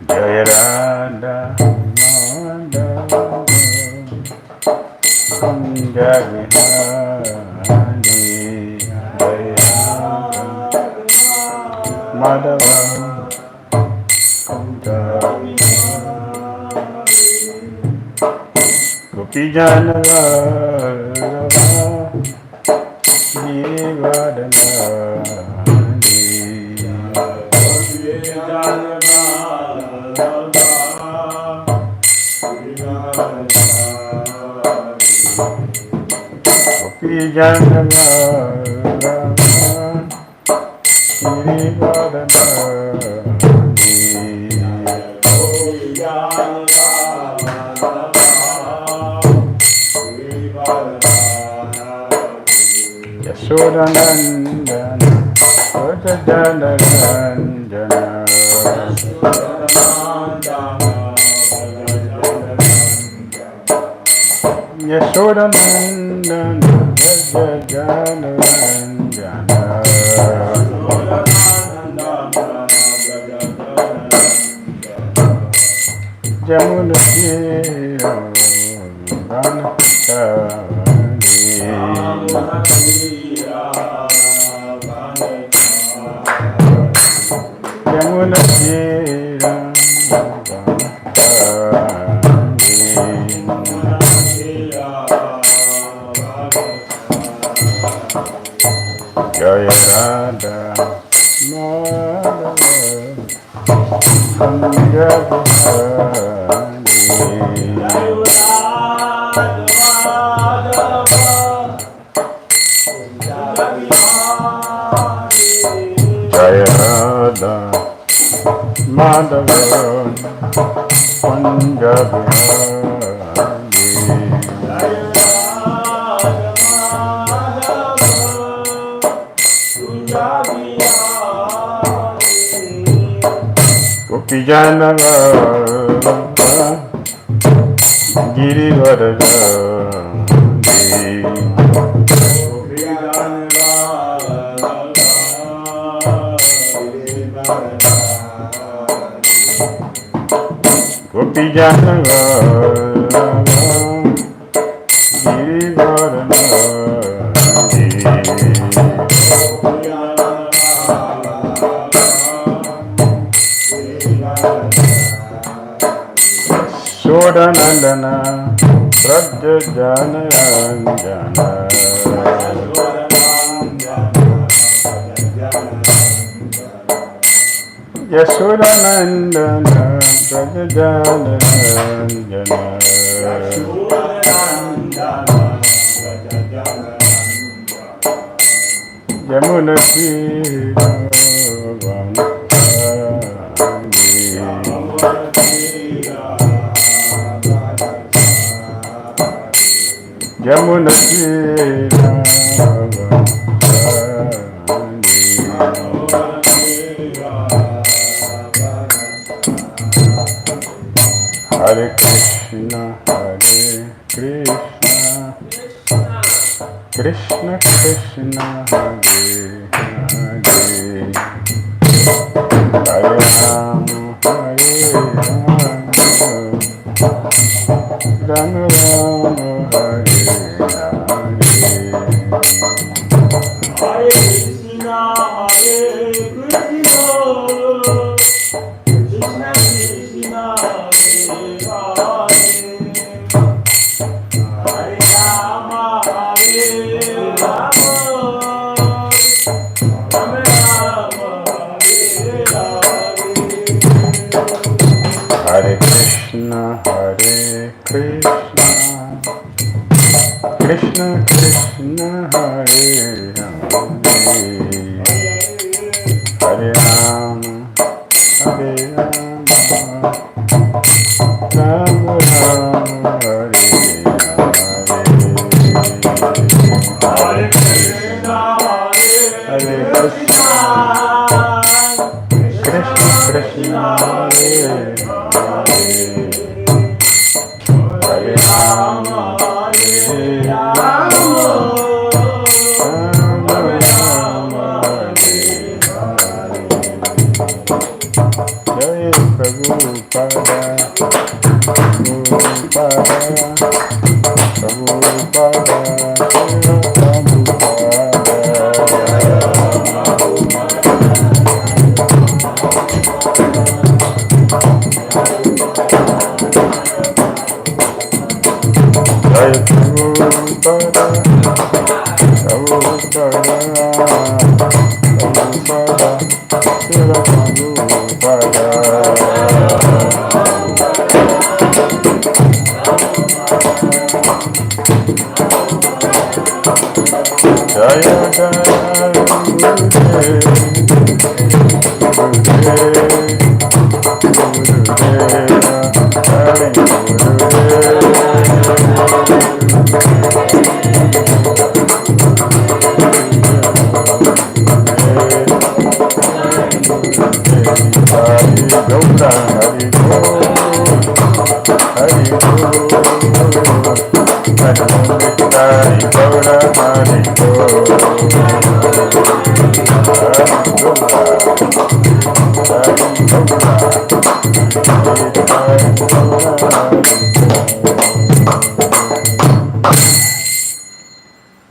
Jaya Radha Kunja Vihari Madhava Kunja Gopi Jana Givadana Gopi Jana Yasodanandana Vajajanarandana Yasodanandana Vajajanarandana Jamunatira Yamunatira Jaya Radha Madhava Kunja Jaya Radha Madhava Kunja Gopi Jana Girivaraja Gopi Jana Girivaraja Sodanandana Prajajanarandana Yasodanandana Prajajanarandana Yamunatira Yamunatira Hare Krishna Hare Krishna Krishna Krishna Hare Hare Hare Rama Hare Rama Rama Rama Hare Hare Krishna Hare Krishna Krishna Krishna Hare Rama Hare Rama Rama Rama Hare Hare Krishna Hare Krishna Krishna Krishna Hare Hare Hare Rama Hare Rama Rama Rama Hare Hare Hare Krishna Hare Krishna Krishna Krishna Hare Hare Hare Rama Hare Rama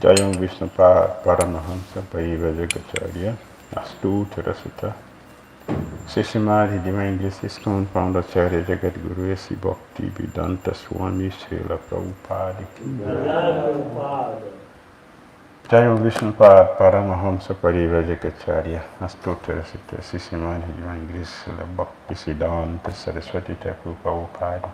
Jayam Vishnu Paramahamsa Parivajagacharya Astutra Sutta Sishimadhi Divine Grace ISKCON Founder Acharya Jagat Guru A.C. Bhakti Vedanta Swami Srila Prabhupada Jayam Vishnu Paramahamsa Parivajagacharya Astutra Sutta Sishimadhi Divine Grace Srila Bhakti Siddhanta Saraswati Thakur Prabhupada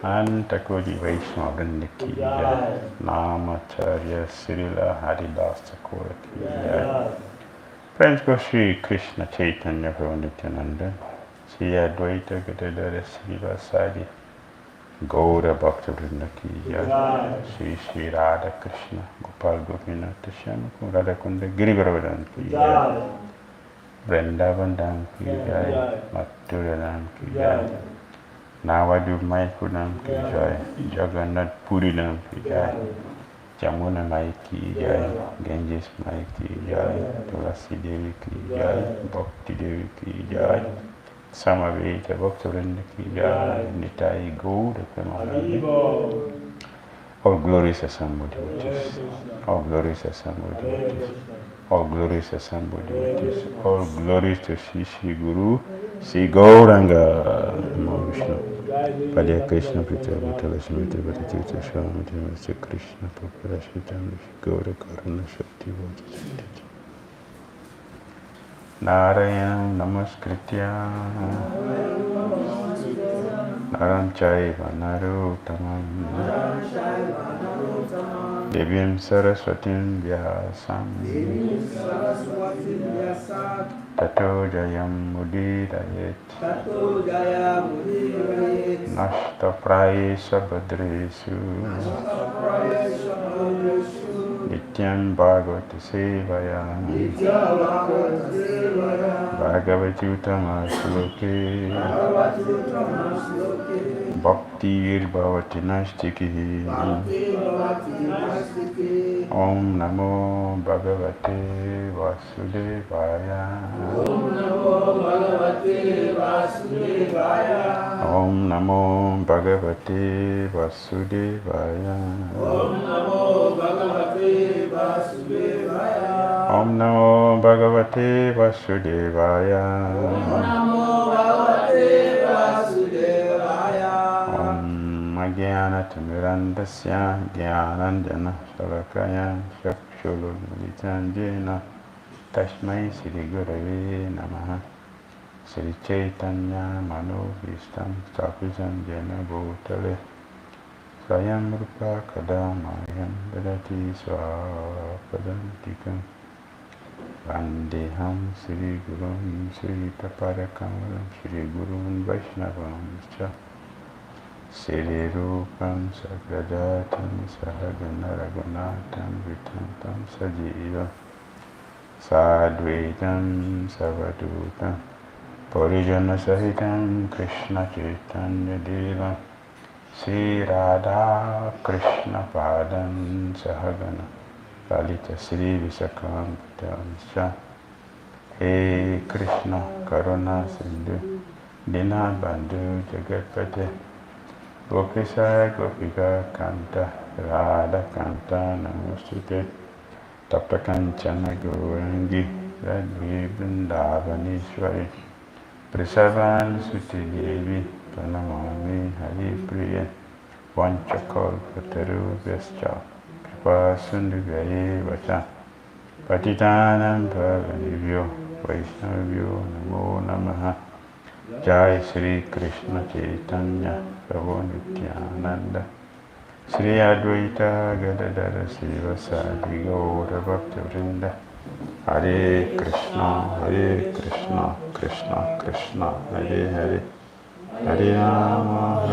Anta Kodi Vaishnava Vrinda ki jai, Namacharya Srila Haridas Thakur ki jai. Friends go Sri Krishna Chaitanya Prabhu Nityananda, Sri Advaita Gadadara Srivasadi, Gaura Bhakta Vrinda ki jai, Sri Radha Krishna, Gopal Gopinath Shyam Radha Kunda Girivardhan ki jai, Vrindavan Dham ki jai, Mathura Dham ki jai. Navadu Mayapur Dham ki jai, Jagannath Puri Dham ki jai, Jamuna Mai ki jai, Ganges Mai ki jai, Tulasi Devi ki jai, Bhakti Devi ki jai, Samaveta Bhaktivinoda ki jai, Nitai Gaura Premanande. All glories assembled devotees, all glories assembled devotees, all glories assembled devotees, all glories to Sri Guru, Sri Gauranga, Namo Vishnu, Padya Krishna, Prita Bhutala Smriti, Bhattacharya Swami, Mr. Krishna, Paparashita, Gaura Karana Shakti, Vajasati. Narayana Namaskritya, Naram Chaiva Narottamam, Devyam Saraswatim Vyasam, Tato Jayam Mudirayet, Nashta Praesha Bhadresu, Nityam Bhagavata Sevaya, Bhagavati Uttama Shloke, Bhakti Bhavati Nastiki, Om Namo Bhagavate Vasudevaya, Om Namo Bhagavate Vasudevaya, Om Namo Bhagavate Vasudevaya, Om Ajnanatimirandasya Jnananjana Shalakaya Chakshulunmilitanjena Tasmai Sri Gurave Namaha. Sri Chaitanya Manobhistam Sthapitam Jena Bhutale Swayam Rupa Kadamayam Dadati Swapadantikam Vandeham Sri Gurum Sri Papadakamalam Sri Gurun Vaishnavam Sri Rupam Sagradatam Sahagana Raghunatam Vitantam Sajiva Sadvaitam Savadutam Parijana Sahitam Krishna Chaitanya Deva Sri Radha Krishna Padam Sahagana Lalita Sri Visakam Tamsha He Krishna Karuna Sindhu Dina Bandhu Jagatpate Gopisa Gopika Kanta Radha Kanta Namostute Tapta Kanchana Gourangi Radhi Vrindavanishwari Prisavan Suti Devi Pranamami Hari Priya Vanchakal Pataru Vyascha Kripa Sundhugaye Vacha Patitanam Pavanivyo Vaishnavyo Namo Namaha Jai Sri Krishna Chaitanya Prabhu Nityananda Sri Advaita Gadadara Sivasadi Gaura Bhakta Vrinda Hare Krishna, Krishna Krishna, Hare Hare Hare Rama,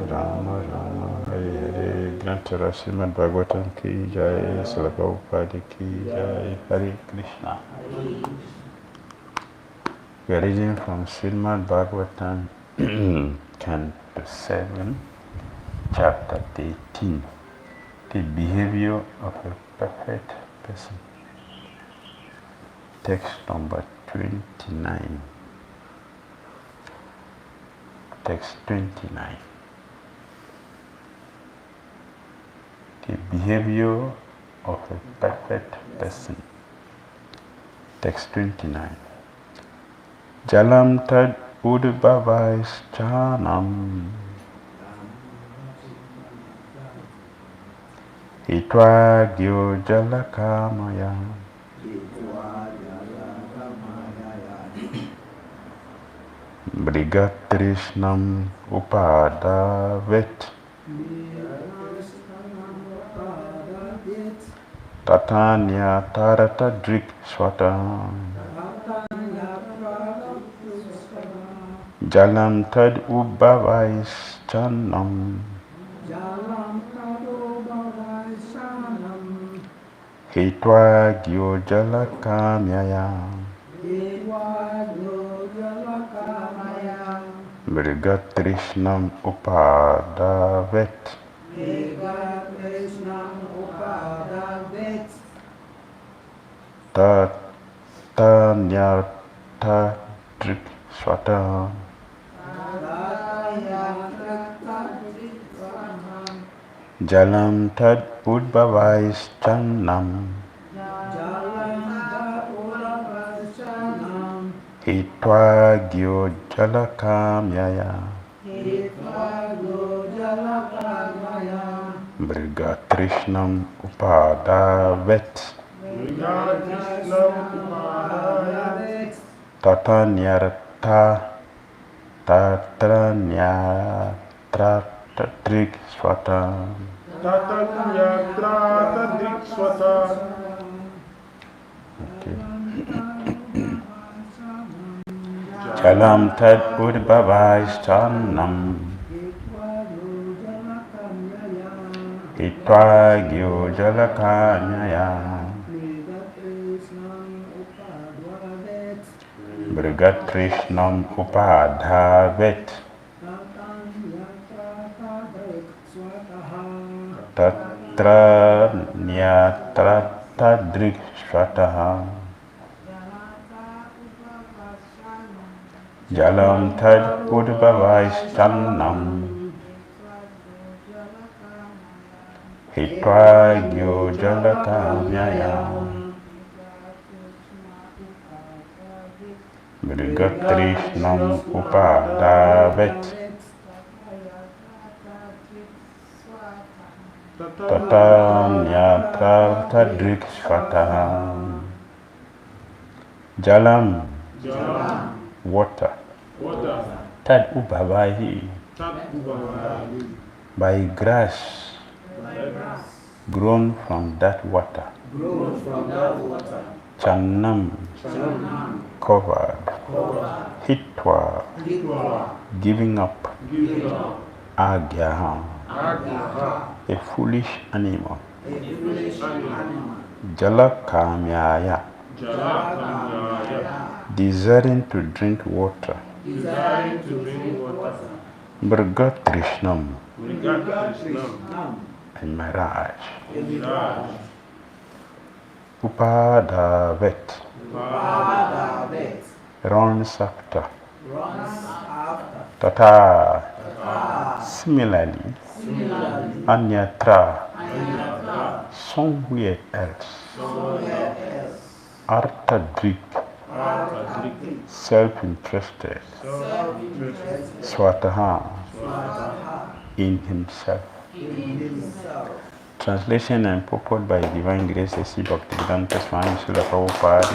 Rama Rama, Hare Hare. Grantara Srimad Bhagavatam ki jai, Srila Prabhupada ki jai, Hare Krishna. We are reading from Srimad Bhagavatam, Canto 7, Chapter 18, the behavior of a perfect person. Text number 29. Text 29. The behavior of a perfect person. Text 29. Jalam tad udbhavais chanam hitva gyo jalakamaya Brigatrishnam upadavet Tatanya tarata drik swatam Jalam tad ubhavais chanam Hitva gyo jalakamaya Brigatrishnam upadavet Tatanyartha drik swatam Jalam tad udbhavais channam Hitva gyo jalakamyaya Brigatrishnam upadavet Tatanyartha Trik swatam Okay. Jalam tad udbhavais channam Hitva gyo jalakanyaya Brigatrishnam upadavet Tatra nyatrata drik swataha Jalam tad udbhavais channam Hitva gyo jalakamyaya Brigatrishnam upadavet Tatanyatra drik swataha Jalam water tad ubhavahi by grass grown from that water Channam covered Hitva giving up Agyaha a foolish animal Jalakamyaya desiring to drink water Brigatrishnam and mirage Upadavet runs after. Tata. Similarly, anyatra, somewhere else. Artha-drik, self-interested. Swataha, in himself. Translation and purport by Divine Grace A.C. Bhakti Swami Srila Prabhupada.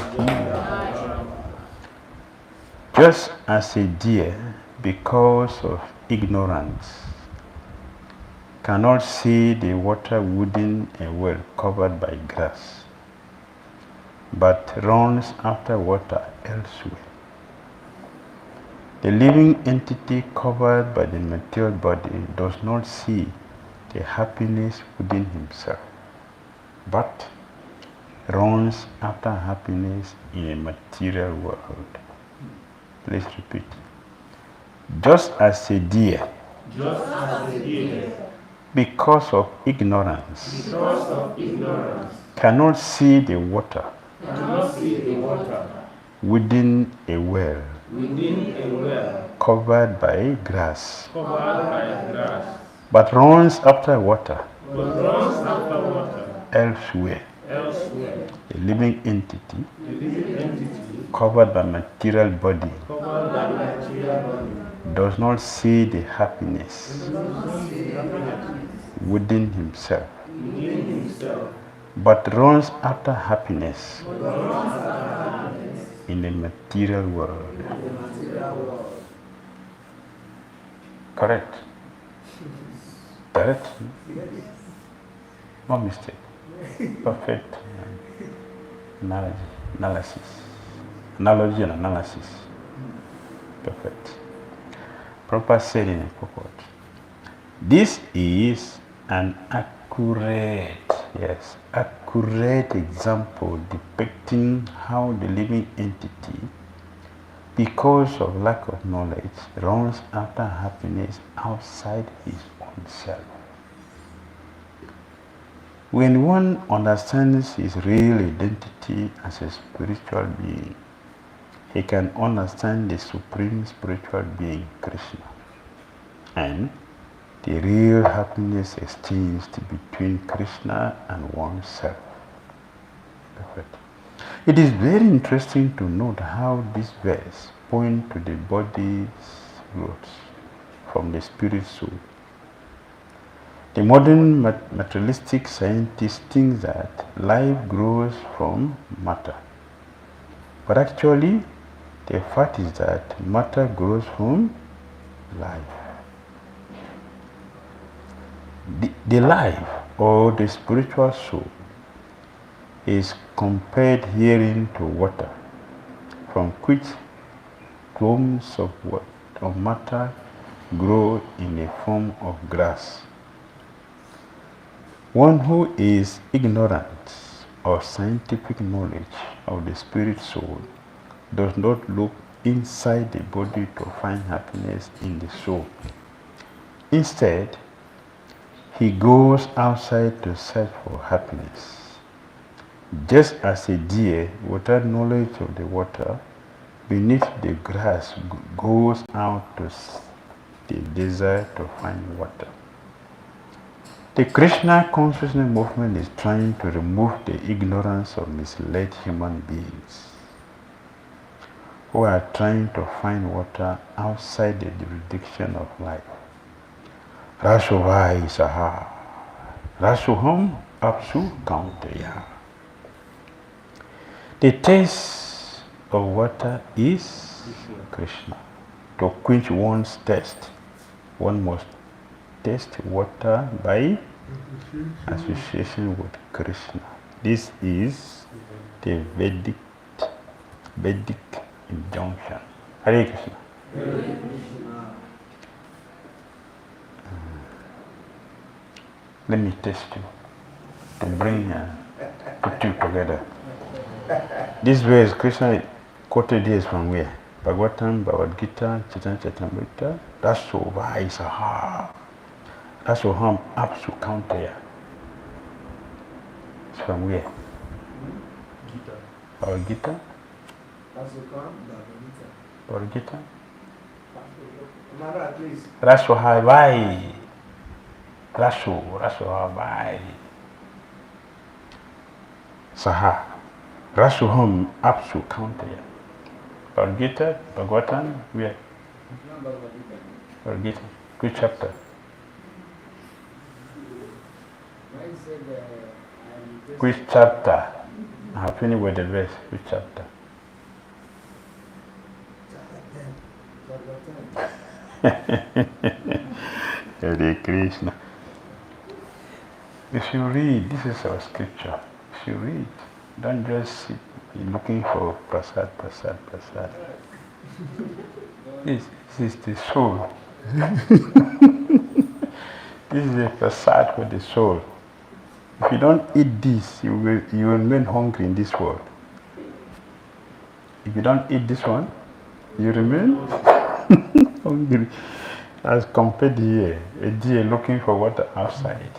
Just as a deer, because of ignorance, cannot see the water within a well covered by grass, but runs after water elsewhere. The living entity covered by the material body does not see the happiness within himself, but runs after happiness in a material world. Please repeat. Just as a deer, because of ignorance, cannot see the water within a well covered by grass, but runs after water elsewhere. A living entity covered by material body does not see the happiness within himself, but runs after happiness in the material world. Correct? Correct? No mistake. Perfect analogy and analysis. Perfect. Proper said in a purport. This is an accurate example depicting how the living entity, because of lack of knowledge, runs after happiness outside his own self. When one understands his real identity as a spiritual being, he can understand the supreme spiritual being, Krishna, and the real happiness exchanged between Krishna and oneself. Perfect. It is very interesting to note how this verse points to the body's roots from the spirit soul. The modern materialistic scientist thinks that life grows from matter. But actually, the fact is that matter grows from life. The life or the spiritual soul is compared herein to water, from which plumes of matter grow in the form of grass. One who is ignorant of scientific knowledge of the spirit soul does not look inside the body to find happiness in the soul. Instead, he goes outside to search for happiness. Just as a deer, without knowledge of the water beneath the grass, goes out to the desert to find water. The Krishna consciousness movement is trying to remove the ignorance of misled human beings who are trying to find water outside the jurisdiction of life. Rasuvai saha, rasuham apsu kaunteya. The taste of water is Krishna. To quench one's thirst, one must taste water by association with Krishna. This is the Vedic injunction. Hare Krishna. Let me test you to put you together. This verse, Krishna quoted this from where? Bhagavatam, Bhagavad Gita, Chaitanya Charitamrita, Rasuvai saha. Rasoham apsu kaunteya. It's from where? Bhagavad Gita. Borgita? Another, please. Rasu Havai. Rasu Havai. Saha. Rasu home Apsu counter. Borgita, Bhagavatam, where? Borgita. Which chapter? Which chapter? I have finished with the verse. Which chapter? Hare Krishna. If you read, this is our scripture. If you read, don't just sit looking for prasad. This is the soul. This is the prasad for the soul. If you don't eat this, you will remain hungry in this world. If you don't eat this one, you remain hungry. As compared here, a deer looking for water outside.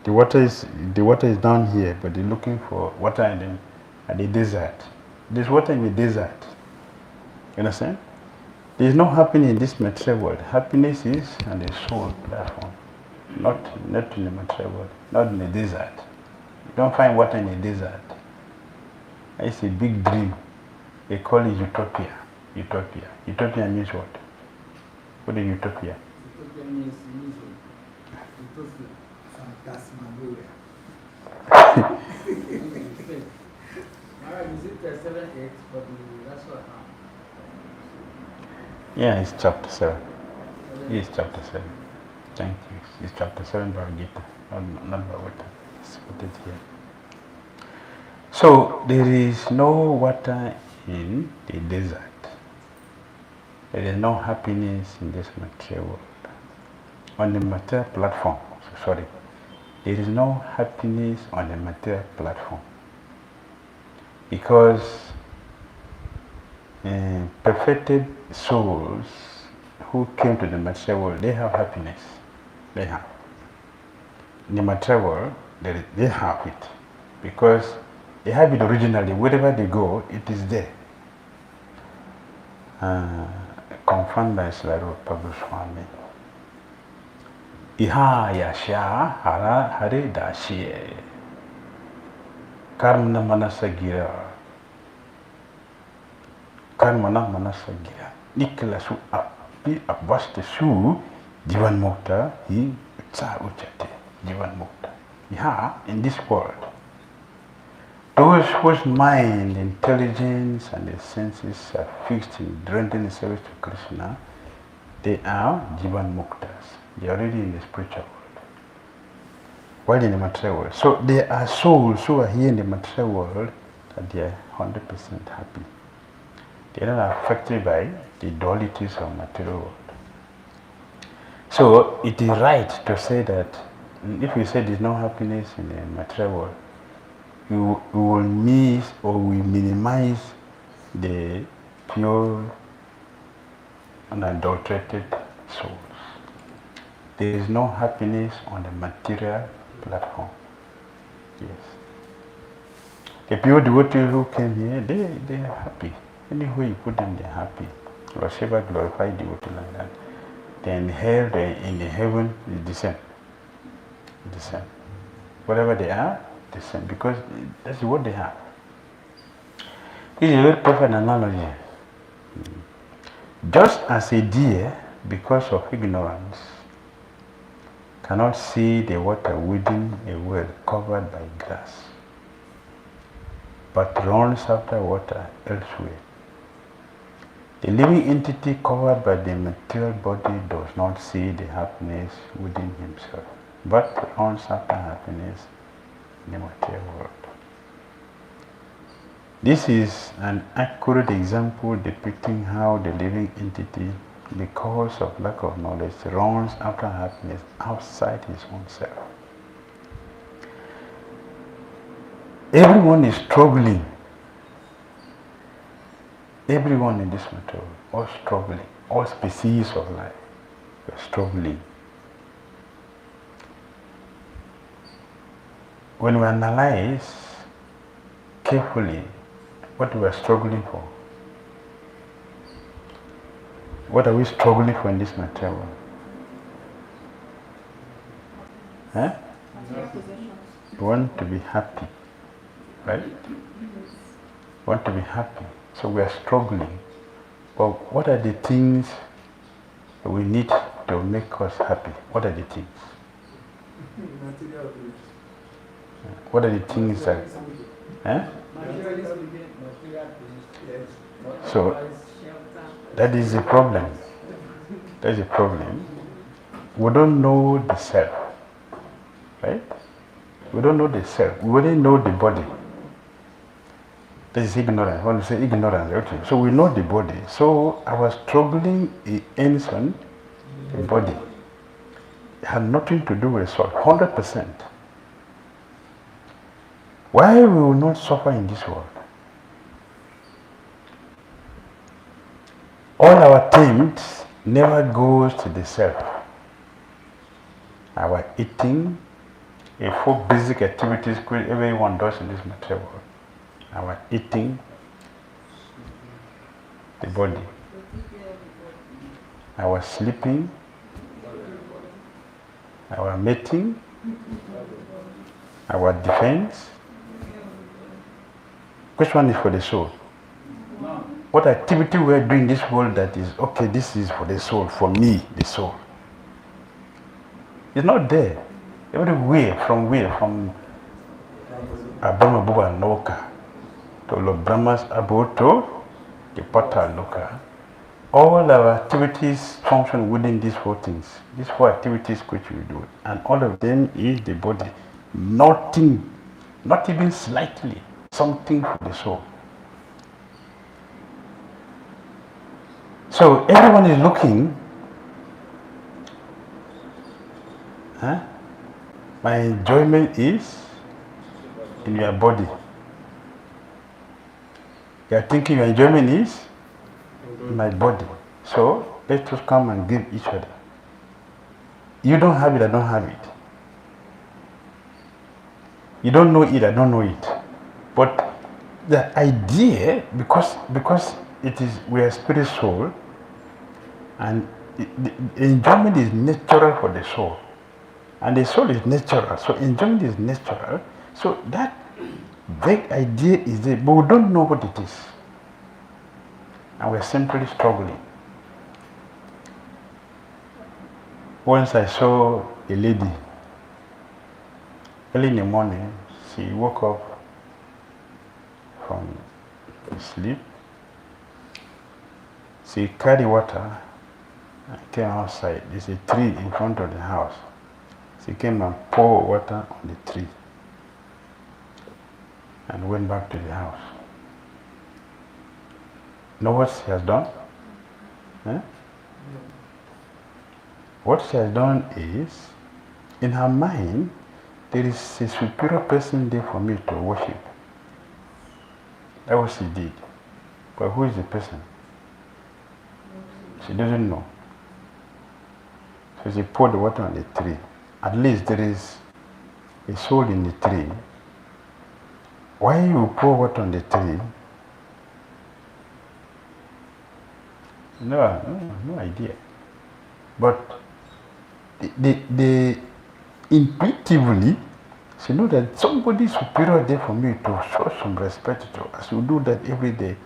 The water is down here, but they're looking for water at the desert. There's water in the desert. You understand? There is no happiness in this material world. Happiness is on the soul platform, not in the material world, not in the desert. You don't find water in the desert. It's a big dream. They call it utopia. Utopia means what? What is utopia? Utopia means illusion. Utopia. Phantasmagoria. Alright, is it 7-8 for the last one? Yeah, it's chapter 7. It's chapter 7. Thank you. It's chapter 7 Bhagavad Gita, not Bhagavatam. Let's put it here. So, there is no water in the desert. There is no happiness in this material world. On the material platform, there is no happiness on the material platform. Because perfected souls who came to the material world, they have happiness. They have. In the material world, they have it. Because they have it originally. Wherever they go, it is there. Confirmed by Swami. Iha yasha hara hare dashiye. Karmana manasagira. Karmana manasagira. Nikla su api abvaste su jivan mukta hi tsa uchate. Jivan mukta. Iha, in this world. Those whose mind, intelligence, and their senses are fixed in rendering service to Krishna, they are Jivan Muktas. They are already in the spiritual world, while in the material world. So there are souls who are here in the material world that they are 100% happy. They are not affected by the dualities of material world. So it is right to say that if we say there is no happiness in the material world, we will miss or we minimize the pure unadulterated souls. There is no happiness on the material platform. Yes. The pure devotees who came here, they are happy. Anywhere you put them, they are happy. Lord Shiva glorified devotee like that. They inhale, in the heaven, is the same. The same. Whatever they are, the same, because that's what they have. This is a very perfect analogy. Just as a deer, because of ignorance, cannot see the water within a well covered by grass, but runs after water elsewhere. The living entity covered by the material body does not see the happiness within himself, but runs after happiness in the material world. This is an accurate example depicting how the living entity, because of lack of knowledge, runs after happiness outside his own self. Everyone is struggling. Everyone in this material, all struggling, all species of life are struggling. When we analyze carefully what we are struggling for. What are we struggling for in this material world? Huh? We want to be happy, right? We want to be happy. So we are struggling. But what are the things we need to make us happy? What are the things? What are the things that... Huh? So that is the problem. That's the problem. We don't know the self, right? We don't know the self. We only know the body. That is ignorance. I want to say ignorance. Okay. So we know the body. So our struggling ends on the body. It had nothing to do with soul. 100%. Why we will not suffer in this world? All our attempts never goes to the self. Our eating, a four basic activities everyone does in this material world. Our eating, the body. Our sleeping, our mating, our defense. Which one is for the soul? What activity we are doing in this world that is, okay, this is for the soul, for me, the soul. It's not there. Everywhere, from Abrahma Buba Noka to Lord Brahma's Aboto, the Pata Loka. All our activities function within these four things. These four activities which we do. And all of them is the body. Nothing, not even slightly, something for the soul. So everyone is looking, my enjoyment is in your body. You are thinking your enjoyment is in my body. So let us come and give each other. You don't have it, I don't have it. You don't know it, I don't know it. But the idea, because it is, we are spirit soul, and the enjoyment is natural for the soul, and the soul is natural, so enjoyment is natural. So that vague idea is there, but we don't know what it is, and we're simply struggling. Once I saw a lady early in the morning. She woke up from sleep. She carried water and came outside. There's a tree in front of the house. She came and poured water on the tree and went back to the house. Know what she has done? What she has done is, in her mind, there is a superior person there for me to worship. That's what she did. But who is the person? She doesn't know. So she poured the water on the tree. At least there is a soul in the tree. Why you pour water on the tree? No idea. But the intuitively, she knows that somebody superior there for me to show some respect to. As you do that every day,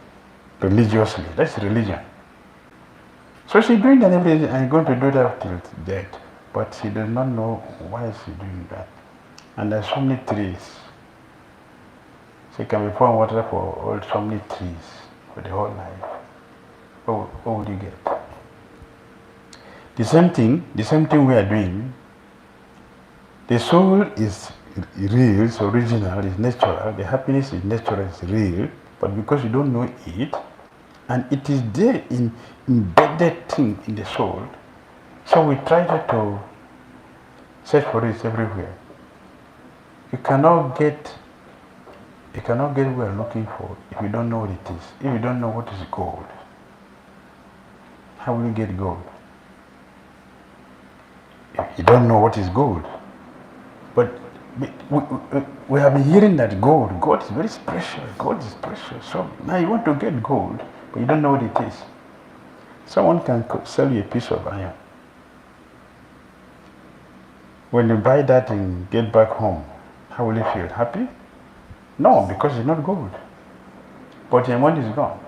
religiously. That's religion. So she's doing that every day and going to do that till death. But she does not know why she's doing that. And there's so many trees. She can be pouring water for all so many trees for the whole life. What would you get? The same thing we are doing. The soul is real, it's original, it's natural. The happiness is natural, it's real. But because you don't know it, and it is there in embedded thing in the soul, so we try to search for it everywhere. You cannot get what we are looking for if you don't know what it is. If you don't know what is gold, how will you get gold? If you don't know what is gold. But we have been hearing that gold is very precious, gold is precious. So now you want to get gold, but you don't know what it is. Someone can sell you a piece of iron. When you buy that and get back home, how will you feel? Happy? No, because it's not gold. But your money is gone.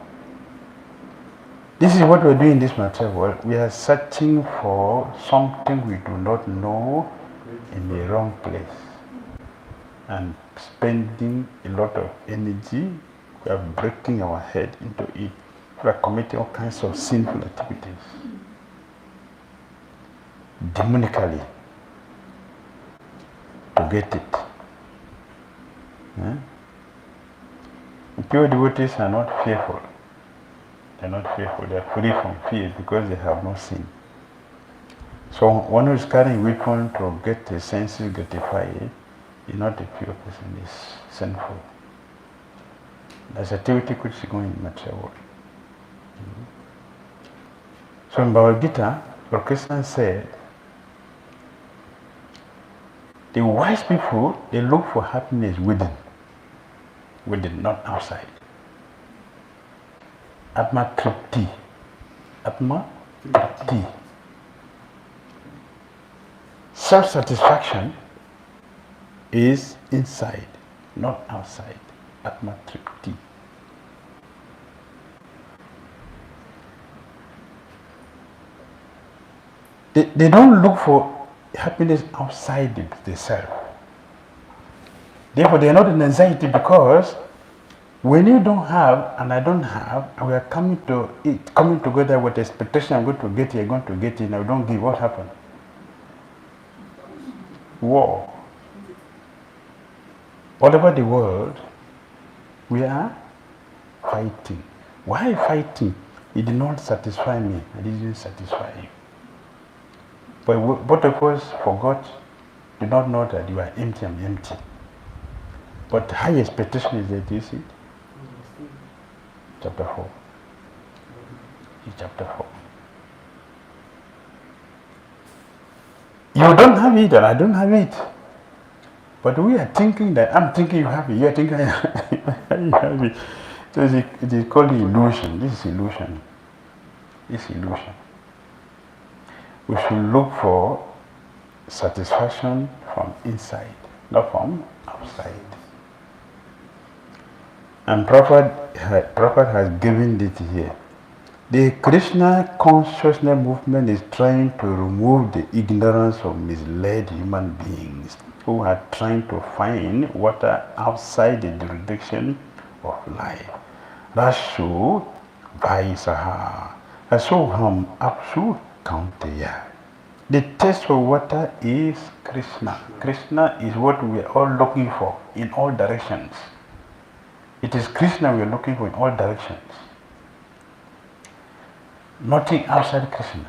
This is what we're doing in this material world. We are searching for something we do not know in the wrong place. And spending a lot of energy, we are breaking our head into it. We are committing all kinds of sinful activities. Demonically. To get it. Pure devotees are not fearful. They are not fearful. They are free from fear because they have no sin. So one who is carrying weapon to get the senses gratified is not a pure person. Is sinful. That's activity which is going in the material world. So in Bhagavad Gita, Lord Krishna said, the wise people, they look for happiness within, not outside. Atma Tripti. Atma Tripti. Self-satisfaction is inside, not outside. Atma Tripti. They don't look for happiness outside the self. Therefore, they are not in anxiety because when you don't have and I don't have, and we are coming together with expectation, I'm going to get it, and I don't give, what happened? War. All over the world, we are fighting. Why fighting? It did not satisfy me, I didn't satisfy you. But both of us forgot, did not know that you are empty, I'm empty. But high expectation is that, you see? Chapter 4. Chapter 4. You don't have it and I don't have it. But we are thinking that I'm thinking you have it, you are thinking you have it. So it is called illusion. This is illusion. This illusion. We should look for satisfaction from inside, not from outside. And Prabhupada has given it here. The Krishna consciousness movement is trying to remove the ignorance of misled human beings who are trying to find what are outside the jurisdiction of life. Rashu Vaisaha. Asoham Apsu Kaunteya. The taste for water is Krishna. Krishna is what we are all looking for in all directions. It is Krishna we are looking for in all directions. Nothing outside Krishna.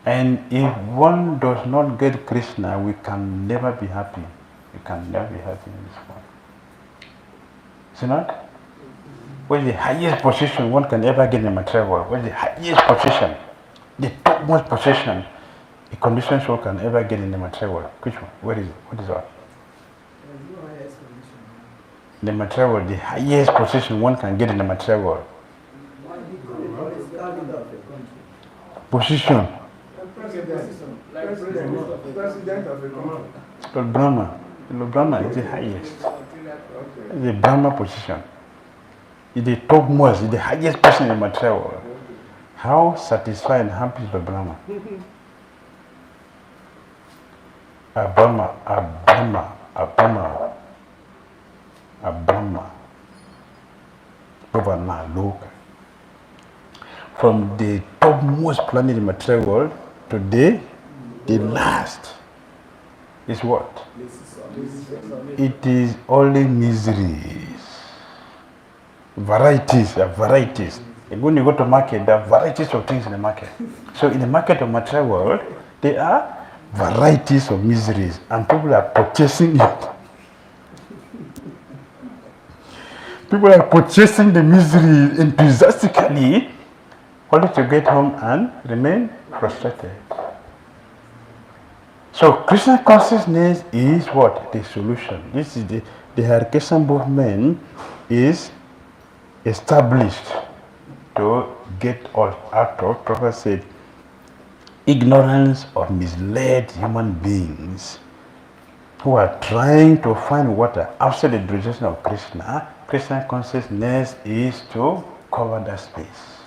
And if one does not get Krishna, we can never be happy. We can never be happy in this world. Is it not? What is the highest position one can ever get in the material world? What is the highest position? The topmost position a conditioned soul can ever get in the material world. Which one? Where is it? What is that? The material world, the highest position one can get in the material world. Position. President of a country. Lord Brahma. Lord Brahma is the highest. It's the Brahma position. It's the topmost, it's the highest person in the material world. How satisfied and happy is Lord Brahma? Brahma. Bhavana Loka. From the topmost planet in the material world to the last is what? It is only miseries. Varieties. And when you go to market, there are varieties of things in the market. So in the market of material world, there are varieties of miseries and people are purchasing it. People are purchasing the misery enthusiastically only to get home and remain frustrated. So Krishna consciousness is what? The solution. This is the Hare Krishna movement is established to get us out of, Prabhupada said, ignorance or misled human beings who are trying to find water outside the jurisdiction of Krishna. Krishna consciousness is to cover that space.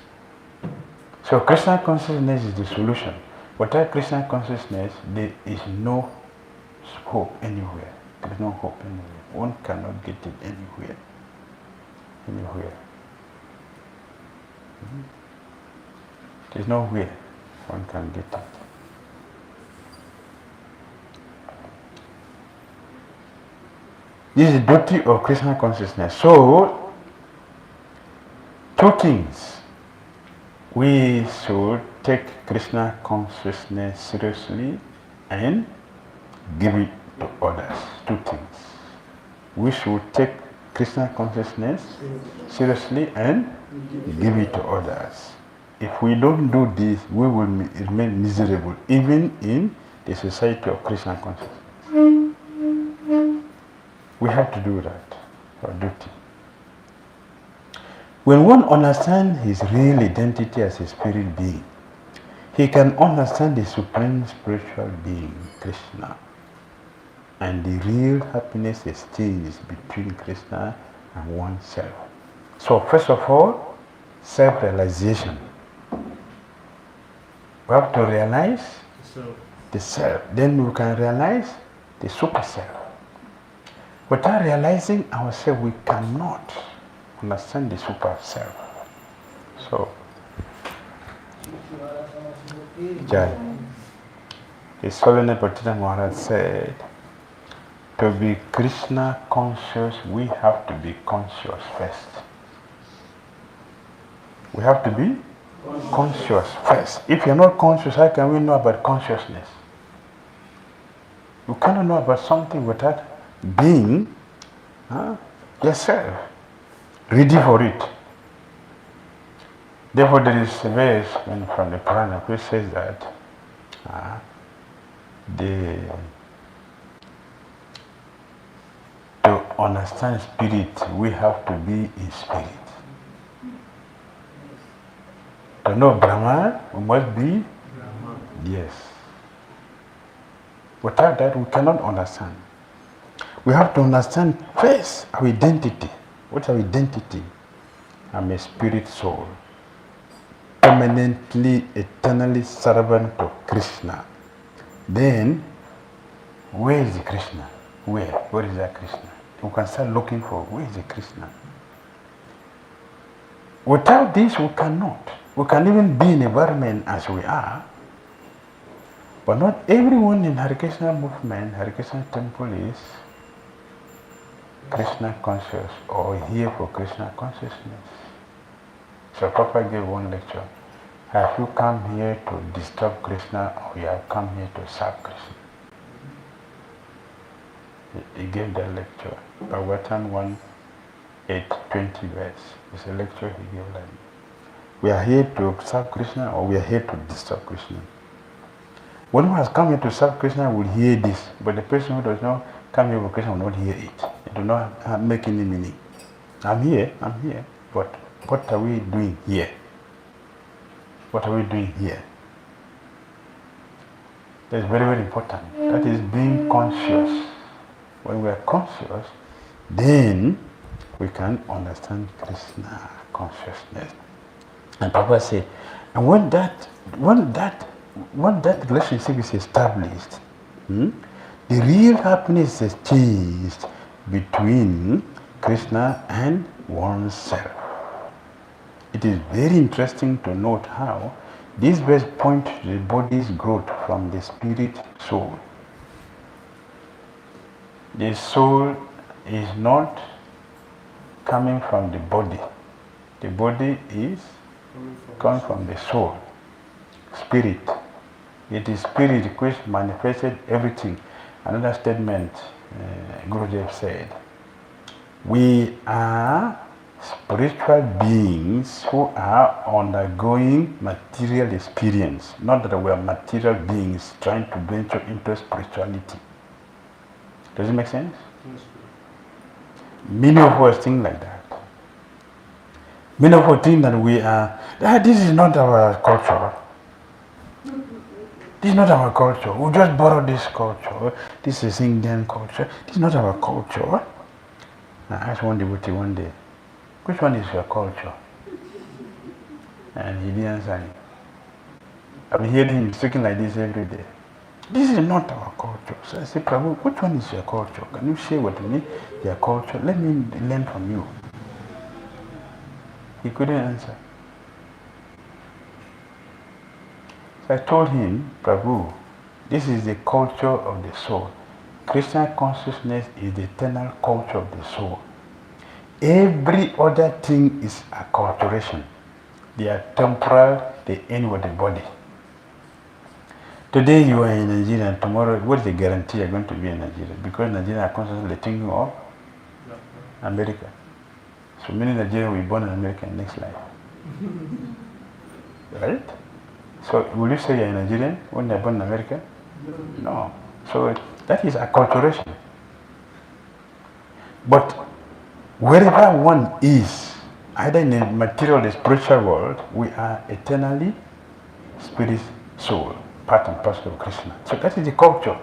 So Krishna consciousness is the solution. Without Krishna consciousness, there is no hope anywhere. There is no hope anywhere. One cannot get it anywhere. Anywhere. There is nowhere one can get it. This is the duty of Krishna consciousness. So, two things. We should take Krishna consciousness seriously and give it to others. Two things. We should take Krishna consciousness seriously and give it to others. If we don't do this, we will remain miserable, even in the society of Krishna consciousness. We have to do that, our duty. When one understands his real identity as a spirit being, he can understand the supreme spiritual being, Krishna, and the real happiness exchange between Krishna and oneself. So first of all, self-realization. We have to realize the self. Then we can realize the super self. Without realizing ourselves, we cannot understand the super self. So, Jai. His Holiness Bhakti Maharaj said, to be Krishna conscious, we have to be conscious first. We have to be conscious first. If you're not conscious, how can we know about consciousness? You cannot know about something without being yourself ready for it. Therefore, there is a verse from the Purana which says that to understand spirit, we have to be in spirit. To know Brahman, we must be Brahman. Yes. Without that, we cannot understand. We have to understand first our identity. What's our identity? I'm a spirit soul, permanently, eternally servant of Krishna. Then, where is the Krishna? Where is that Krishna? We can start looking for where is the Krishna. Without this, we cannot. We can even be in environment as we are, but not everyone in Hare Krishna movement, Hare Krishna temple is Krishna conscious or here for Krishna consciousness. So Papa gave one lecture. Have you come here to disturb Krishna or you have come here to serve Krishna? He gave that lecture. Bhagavatam 1:8-20 verse. It's a lecture he gave like we are here to serve Krishna or we are here to disturb Krishna. One who has come here to serve Krishna will hear this, but the person who does not come here for Krishna will not hear it. It does not make any meaning. I'm here, but what are we doing here? What are we doing here? That's very, very important. That is being conscious. When we are conscious, then we can understand Krishna consciousness. And Papa said, and when that relationship is established, the real happiness is changed between Krishna and oneself. It is very interesting to note how these verse point to the body's growth from the spirit soul. The soul is not coming from the body. The body is coming from the soul, spirit. It is spirit which manifested everything. Another statement Gurudev said, we are spiritual beings who are undergoing material experience, not that we are material beings trying to venture into spirituality. Does it make sense? Many of us think like that. Many of us think that we are, this is not our culture. This is not our culture. We just borrow this culture. This is Indian culture. This is not our culture. I asked one devotee one day, which one is your culture? And he didn't answer me. I've been hearing him speaking like this every day. This is not our culture. So I said, Prabhu, which one is your culture? Can you share with me your culture? Let me learn from you. He couldn't answer. So I told him, Prabhu, this is the culture of the soul. Christian consciousness is the eternal culture of the soul. Every other thing is acculturation. They are temporal, they end with the body. Today you are in Nigeria, and tomorrow, what is the guarantee you're going to be in Nigeria? Because Nigeria are constantly thinking of America. So many Nigerians will be born in America in next life. Right? So will you say you're a Nigerian when you're born in America? No. So that is acculturation. But wherever one is, either in the material or the spiritual world, we are eternally spirit soul, part and parcel of Krishna. So that is the culture,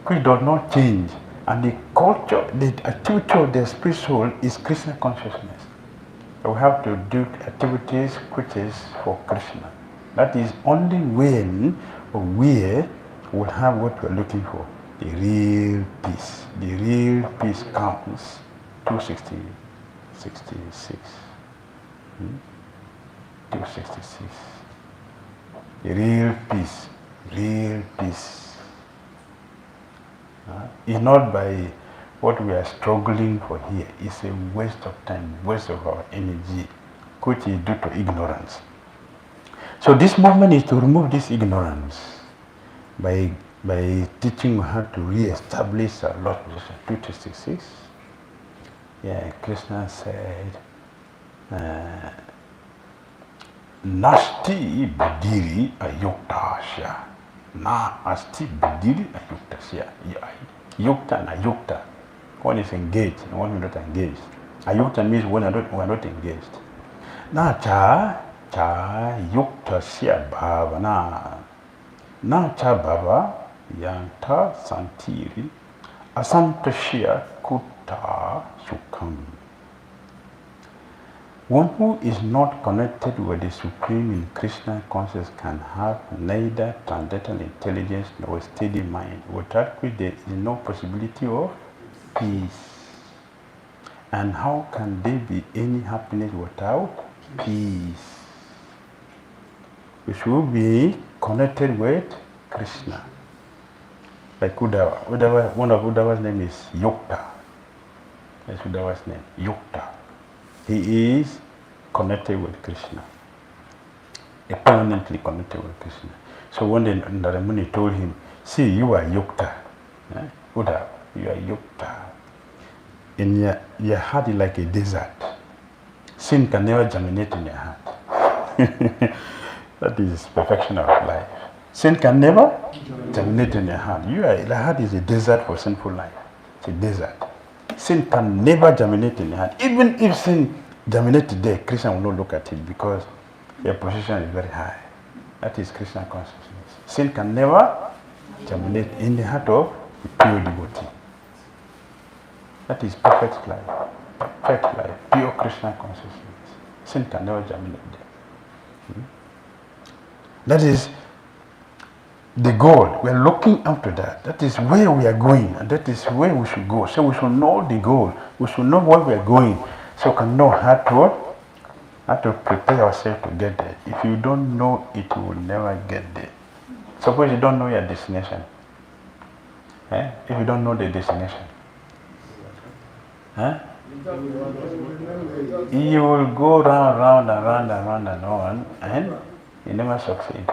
which does not change. And the culture, the activity of the spirit soul is Krishna consciousness. So we have to do activities which is for Krishna. That is only when or where we'll have what we're looking for, the real peace. The real peace comes 266. 266. The real peace, real peace. It's not by what we are struggling for here. It's a waste of time, waste of our energy, which is due to ignorance. So this movement is to remove this ignorance by teaching how to re-establish our Lord position. 266. Yeah, Krishna said, Nasti Budiri Ayuktasya. Na Asti Budiri Ayuktasya. Yukta and Ayukta. One is engaged and one is not engaged. Ayukta means we are not engaged. Na cha Yuktasya Bhavana. Na cha Bhava Yanta Santiri Asantasya Kutta Sukham. One who is not connected with the Supreme in Krishna consciousness can have neither transcendental intelligence nor a steady mind, without which there is no possibility of peace. And how can there be any happiness without peace? We should be connected with Krishna. Like Uddhava, one of Uddhava's name is Yukta. That's Uddhava's name, Yukta. He is connected with Krishna, permanently connected with Krishna. So one day Narada Muni told him, see, you are Yukta. Uddhava, you are Yukta. In your heart is like a desert. Sin can never germinate in your heart. That is perfection of life. Sin can never germinate in your heart. The heart is a desert for sinful life. It's a desert. Sin can never germinate in your heart. Even if sin germinates today, Krishna will not look at it because your position is very high. That is Krishna consciousness. Sin can never germinate in the heart of a pure devotee. That is perfect life. Perfect life. Pure Krishna consciousness. Sin can never germinate there. That is the goal. We are looking after that. That is where we are going, and that is where we should go. So we should know the goal. We should know where we are going, so we can know how to prepare ourselves to get there. If you don't know it, you will never get there. Suppose you don't know your destination. If you don't know the destination, you will go round and you never succeed.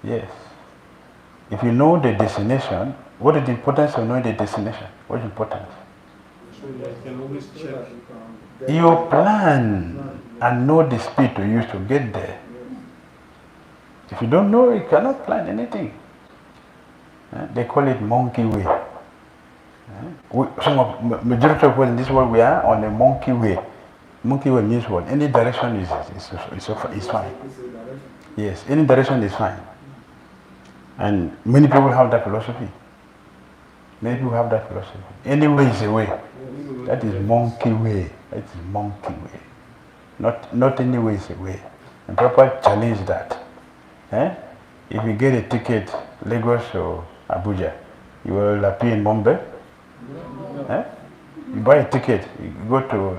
Yes. If you know the destination, what is the importance of knowing the destination? What is the importance? So you can always check. You plan and know the speed to use to get there. If you don't know, you cannot plan anything. They call it monkey way. Some of majority of people in this world, we are on a monkey way. Monkey way means what? Any direction is fine. Yes, any direction is fine. And many people have that philosophy. Many people have that philosophy. Any way is a way. That is monkey way. That is monkey way. Not any way is a way. And people challenge that. If you get a ticket, Lagos or Abuja, you will appear in Mumbai. You buy a ticket, you go to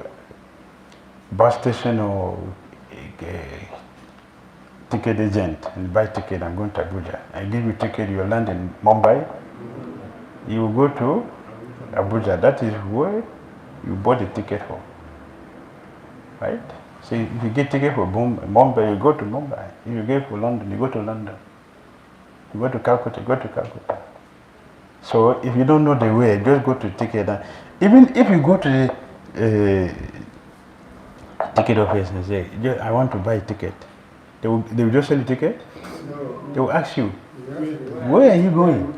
bus station or a ticket agent and buy ticket and go to Abuja. I give you ticket, you land in Mumbai, you go to Abuja. That is where you bought the ticket for. Right? So if you get ticket for Mumbai, you go to Mumbai. If you get for London, you go to London. You go to Calcutta, you go to Calcutta. So if you don't know the way, just go to ticket. Even if you go to the ticket office and say, I want to buy a ticket, they will just sell the ticket? No. They will ask you, where are you going?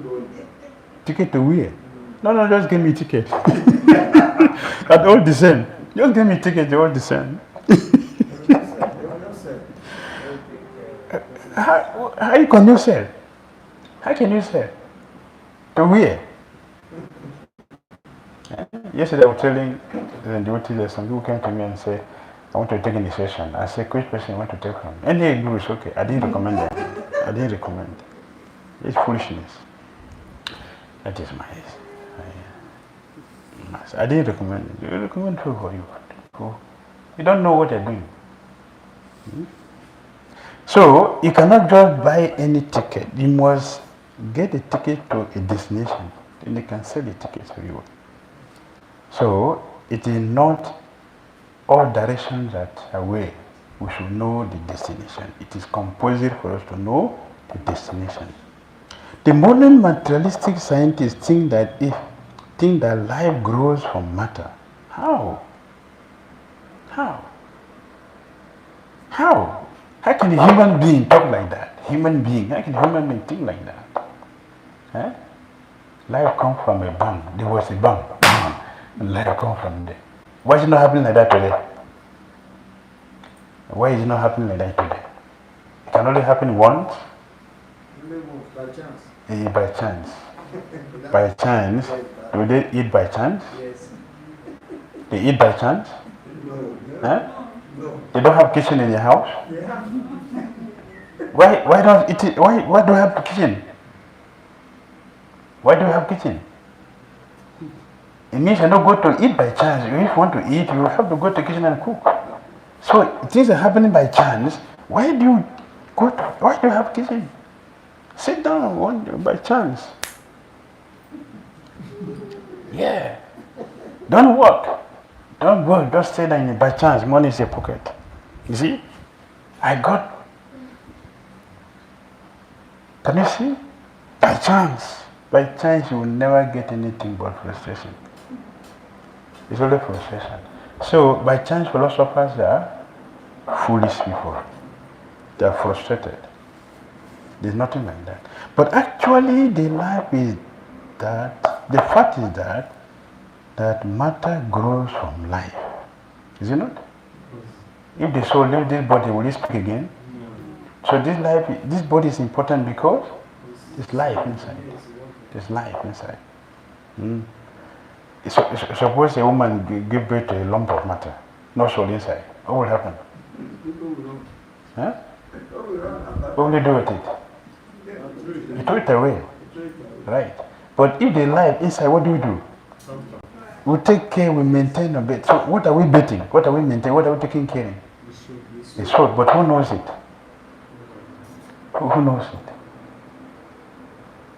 Ticket to where? No, just give me a ticket. That's all the same. Just give me a ticket, they're all the same. How can you sell? How can you sell? To where? Yesterday I was telling the devotees that some people came to me and said, I want to take initiation. I said, which person you want to take from? Any guru is okay. I didn't recommend that. I didn't recommend. It's foolishness. That is my I didn't recommend it. You recommend who for you. Who? You don't know what they're doing. So you cannot just buy any ticket. You must get a ticket to a destination. Then they can sell the ticket to you. So it is not all directions that are way. We should know the destination. It is compulsory for us to know the destination. The modern materialistic scientists think that life grows from matter. How? How can a human being talk like that? How can a human being think like that? Life comes from a bang. There was a bang, and life comes from there. Why is it not happening like that today? Why is it not happening like that today? It can only happen once. By chance. By chance. By chance. Do they eat by chance? Yes. They eat by chance? No. No. They don't have kitchen in your house? Yeah. Why don't it? Why do you have kitchen? Why do you have kitchen? It means you don't go to eat by chance. If you want to eat, you have to go to kitchen and cook. So things are happening by chance. Why do you have kitchen? Sit down by chance. Yeah. Don't work. Don't work. Just stay there by chance. Money is a pocket. You see? Can you see? By chance. By chance, you will never get anything but frustration. It's only frustration. So, by chance, philosophers are foolish people. They are frustrated. There's nothing like that. But actually, the fact is that matter grows from life. Is it not? If the soul leaves this body, will it speak again? So this body is important because there's life inside. There's life inside. Suppose a woman give birth to a lump of matter, no soul inside. What will happen? What will you do with it? You throw it away. Right. But if the life inside, what do? We take care, we maintain a bit. So what are we betting? What are we maintaining? What are we taking care of? The soul. But who knows it? Who knows it?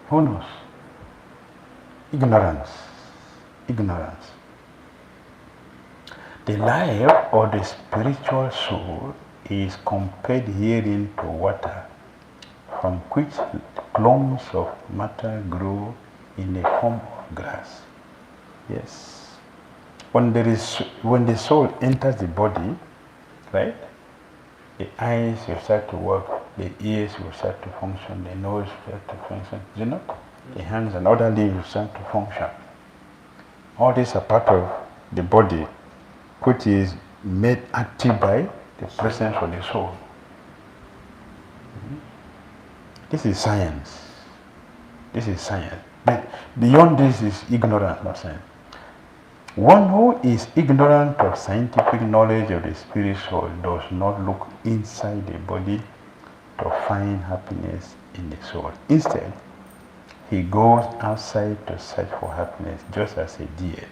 Who knows? Ignorance. The life or the spiritual soul is compared herein to water, from which clumps of matter grow in the form of grass. Yes. when the soul enters the body, right? The eyes will start to work, the ears will start to function, the nose will start to function, you know? The hands and other limbs will start to function. All these are part of the body, which is made active by the presence of the soul. This is science. This is science. But beyond this is ignorance, not science. One who is ignorant of scientific knowledge of the spirit soul does not look inside the body to find happiness in the soul. Instead, he goes outside to search for happiness, just as a deer,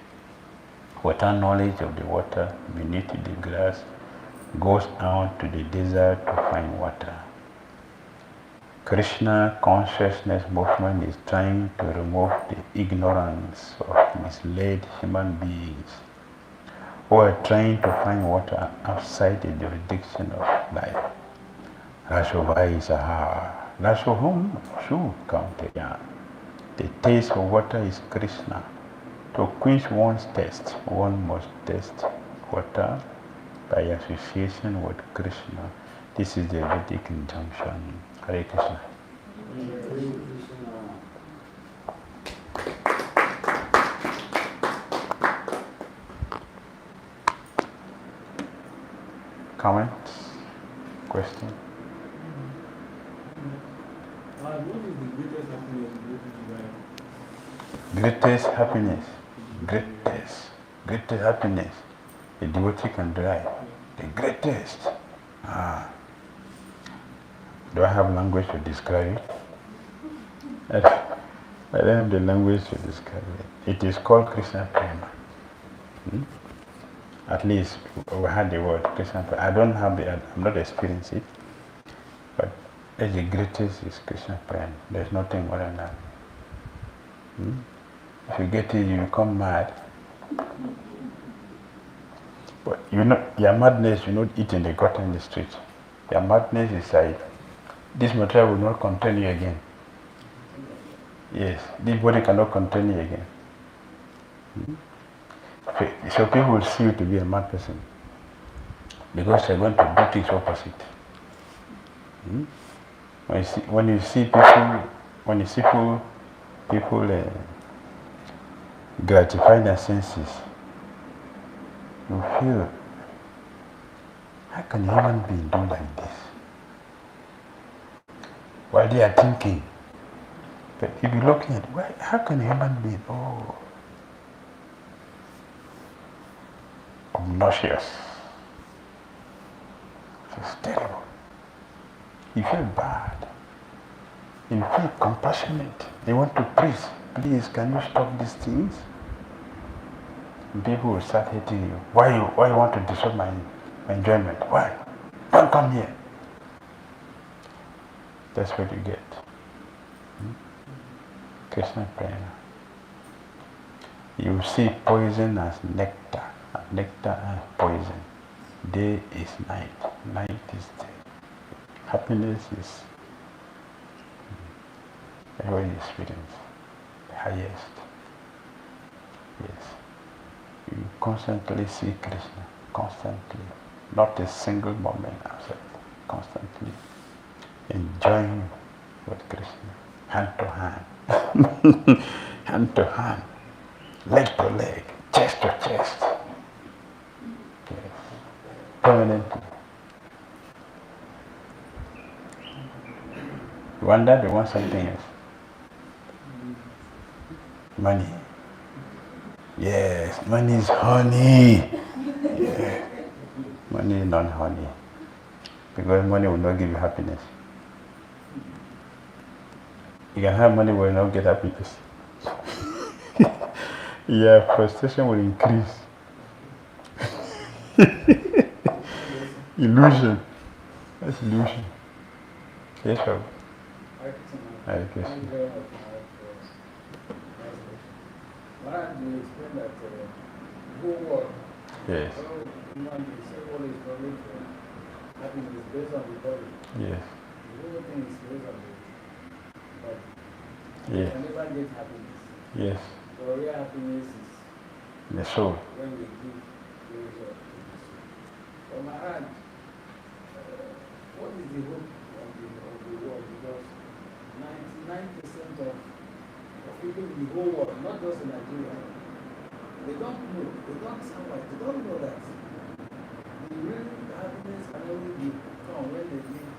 without knowledge of the water beneath the grass, goes out to the desert to find water. Krishna consciousness movement is trying to remove the ignorance of misled human beings who are trying to find water outside the jurisdiction of life. Rashobhai Saha, Rashohum Shu Kaunteya. The taste of water is Krishna. To quench one's thirst, one must taste water by association with Krishna. This is the Vedic injunction. Hare Krishna. Comments? Questions? What is the greatest happiness in Greatest happiness. Greatest happiness. The devotee can derive. The greatest. Do I have language to describe it? I don't have the language to describe it. It is called Krishna Prema. At least we had the word Krishna Prema. I don't have the, I'm not experiencing it. But the greatest is Krishna Prema. There's nothing more than that. If you get it, you become mad. But you know, your madness, you not eat in the gutter in the street. Your madness is like, this material will not contain you again. Yes, this body cannot contain you again. So people will see you to be a mad person because they're going to do things opposite. When you see people gratify their senses, you feel, how can a human being do like this? While they are thinking. But if you're looking at, how can a human being, obnoxious. It's terrible. You feel bad. You feel compassionate. They want to preach. Please, can you stop these things? And people will start hating you. Why you want to disturb my enjoyment? Why? Don't come here. That's what you get. Krishna Prema. You see poison as nectar, and nectar as poison. Day is night, night is day. Happiness is every experience, the highest. Yes. You constantly see Krishna, constantly. Not a single moment outside, constantly enjoying with Krishna, hand to hand, hand to hand, leg to leg, chest to chest. Yes. Permanently. You want that, you want something else? Money. Yes, money is honey. Yeah. Money is not honey. Because money will not give you happiness. You can have money but will not get happiness. Your frustration will increase. Illusion. That's illusion. Yes, sir. I guess. Why do you explain that the whole world, Yes. human beings, everyone is probably happiness based on the body. Yes. The whole thing is based on the body. Yes. You can never get happiness. Yes. So real happiness is The soul. When we give pleasure to the soul. On my hand, what is the hope of the world? Because 99% of people in the whole world, not just in Nigeria, they don't know, they don't sound like, they don't know that the real happiness can only be found when they give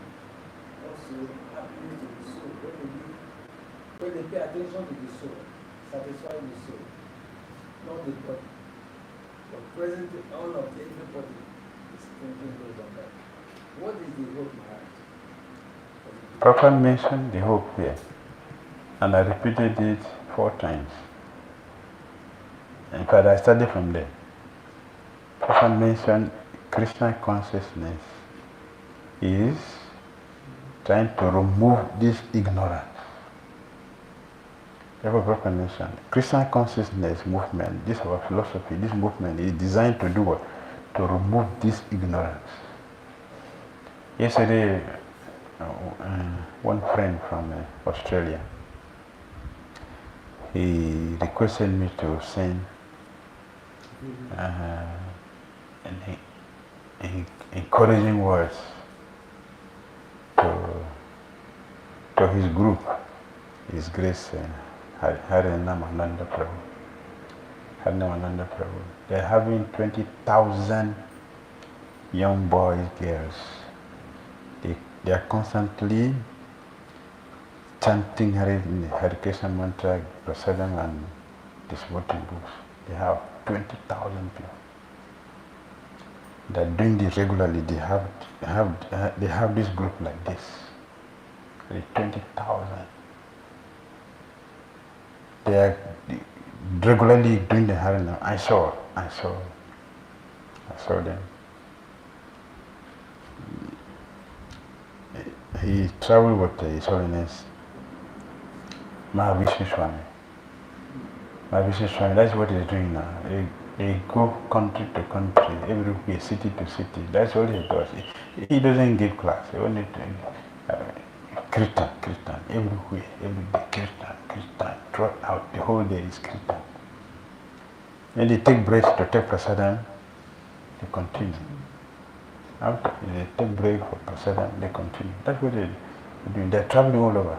also happiness to the soul, when they pay attention to the soul, satisfy the soul, not the body. But presently, all of everybody is thinking those on that. What is the hope you have? Prophet mentioned the hope here, and I repeated it 4 times. In fact, I started from there. Prophet mentioned Krishna consciousness is trying to remove this ignorance. Therefore, Prophet mentioned Krishna consciousness movement, this our philosophy, this movement is designed to do what? To remove this ignorance. Yesterday, one friend from Australia, he requested me to send encouraging words to his group, His Grace Harinamananda Prabhu. Harinamananda Prabhu. They're having 20,000 young boys, girls. They are constantly chanting Hare Krishna mantra, prasadam, and distributing books. They have 20,000 people. They're doing it regularly. They have this group like this. 20,000. They are regularly doing the Harinam. I saw them. He traveled with His Holiness Mahavishnu Swami. Mahavishnu Swami, that's what he's doing now. They go country to country, everywhere, city to city. That's all he does. He doesn't give class. He only Kirtan, everywhere, every day, Kirtan. Throughout the whole day is Kirtan. When they take breaks to take prasadam, they continue. After they take break for prasadam, they continue. That's what they're doing. They're traveling all over,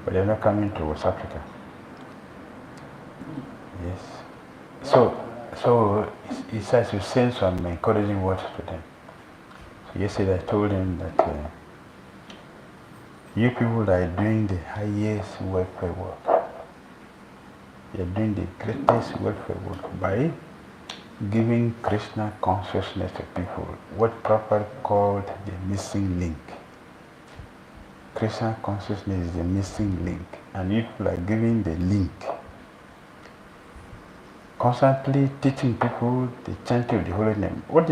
but they're not coming to West Africa. Yes. So he says to send some encouraging words to them. So yesterday I told him that you people are doing the highest welfare work. You're doing the greatest welfare work by giving Krishna consciousness to people, what Prabhupada called the missing link. Krishna consciousness is the missing link, and you people are giving the link. Constantly teaching people the chanting of the holy name. What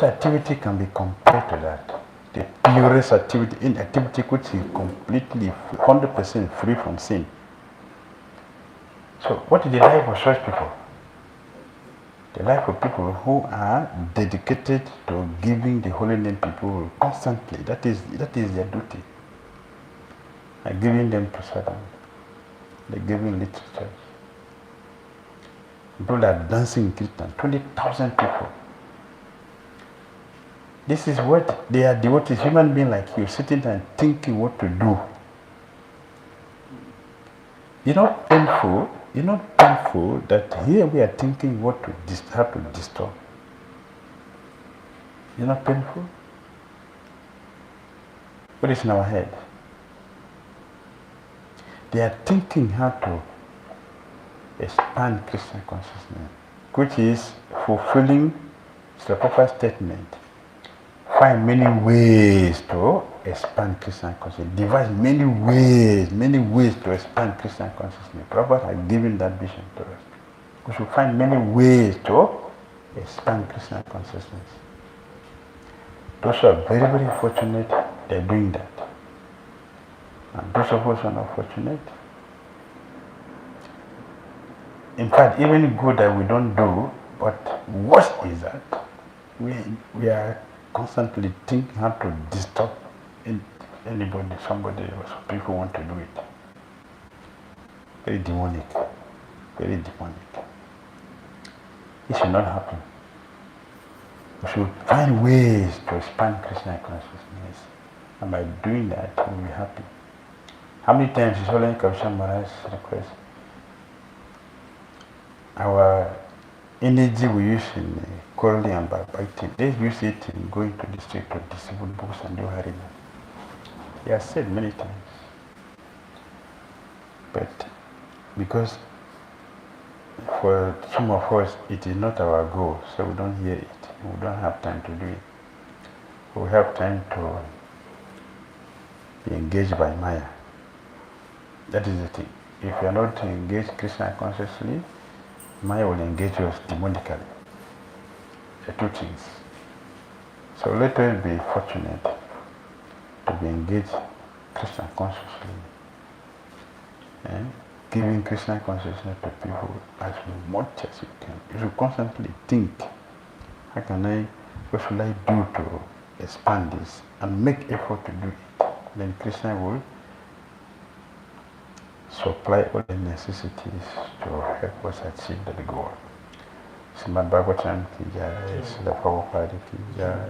activity can be compared to that? The purest activity, in activity which is completely 100% free from sin. So what is the life of such people? The life of people who are dedicated to giving the holy name people constantly. That is their duty. And giving them prasadam. They're giving literature. People are dancing in Kirtan, 20,000 people. This is what they are devotees, human beings like you, sitting and thinking what to do. You're not painful that here we are thinking how to disturb. You're not painful? What is in our head? They are thinking how to expand Krishna consciousness, which is fulfilling the proper statement. Find many ways to expand Krishna consciousness. Devise many ways to expand Krishna consciousness. Prabhupada has given that vision to us. We should find many ways to expand Krishna consciousness. Those who are very, very fortunate, they're doing that. And those of us who are not fortunate, in fact, even good that we don't do, but worse is that we are constantly thinking how to disturb anybody, somebody else. People want to do it. Very demonic. Very demonic. It should not happen. We should find ways to expand Krishna consciousness. And by doing that, we'll be happy. How many times is Holy Krishna Maharaj request? Our energy we use in quarreling and backbiting, let's use it in going to the street to distribute books and do harima. He has said many times. But because for some of us it is not our goal, so we don't hear it. We don't have time to do it. We have time to be engaged by Maya. That is the thing. If you are not engaged Krishna consciously, Maya will engage us demonically. The two things. So let us be fortunate to be engaged Krishna consciously. And giving Krishna consciousness to people as much as you can. You should constantly think, what should I do to expand this, and make effort to do it. Then Krishna will supply all the necessities to help us achieve the goal. Srimad Bhagavatam ki jai, Srila Prabhupada ki jai.